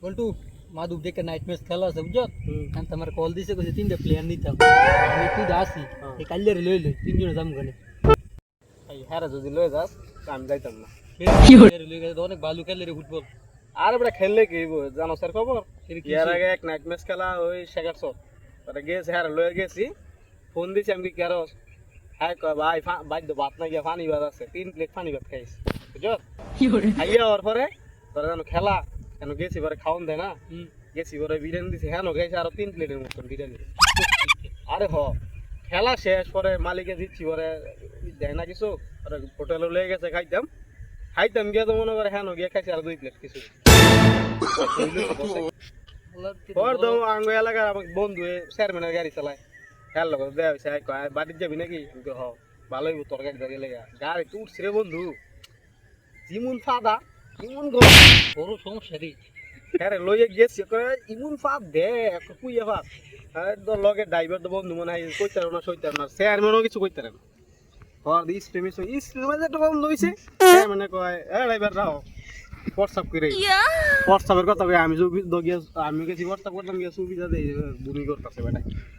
বল্টু মাদুক দেখে night match খেলা আছে বুঝছো আমি তোমার কল দিছে কইছে তিনটা প্লেয়ার নিতাম আমি তুই আসি এই কাল্লারে লই লই তিনজনে যাম গনে এই হ্যাঁ যদি লয়ে যাস আমি যাইতাম না। কি লই গেছে অনেক ভালো খেলে রে ফুটবল আর বড় খেললে কি হইব জানো স্যার খবর এর আগে এক নাইট ম্যাচ খেলা ওই শেখারছো তারা গেছে হ্যাঁ লয়ে গেছি ফোন দিছি আমি কি আরো হ্যাঁ কয় ভাই বাইদ ভাত না গিয়া পানি ভাত আছে 3 প্লেট পানি ভাত খাইছি বুঝছো কি করে খাইয়া হওয়ার পরে তোরা জানো খেলা কেন গেছি পরে খাওন দেয় না গেছি পরে বিরিয়ানি দিছি হ্যাঁ গেছে আরো 3 প্লেটের মতন বিরিয়ানি আরে হ খেলা শেষ পরে মালিকে দিচ্ছি পরে দেয় না কিছু হোটেলে লয়ে গেছে খাইতাম গিয়ে তো মনে করে হ্যাঁ গিয়ে খাইছি আর 2 প্লেট কিছু পর তো আঙ্গ এলাকার আমার বন্ধু চেয়ারম্যানের গাড়ি চালায় হ্যাঁ লোক দেয়া হয়েছে বাড়ির যাবি নাকি হ ভালোই তোর গাড়ি দাঁড়িয়ে লেগে গাড়ি তো উঠছি রে বন্ধু যেমন ফাদা ইমন বড় সমস্যা রে হ্যাঁ লইয়ে গেছি করে ইমন ফাদ দে কুইয়া ফাদ লগে ড্রাইভার তো বন্ধু মনে হয় কইতে না সইতে না চেয়ারম্যানও কিছু কইতে না হর দিস প্রেমিস একটা বন্ধ হইছে চেয়ারম্যানে কয় এ ড্রাইভার রাও হোয়াটসঅ্যাপ করে হোয়াটসঅ্যাপের কথা কই আমি আমি গেছি হোয়াটসঅ্যাপ করলাম গিয়ে সুবিধা দেই ভূমি করতেছে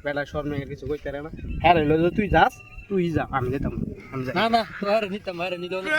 বেটা শর্মে কিছু কইতে না হ্যাঁ রইল তুই যাস তুই যা আমি যেতাম আমি যাই না না তোর নিতাম আরে নিলো না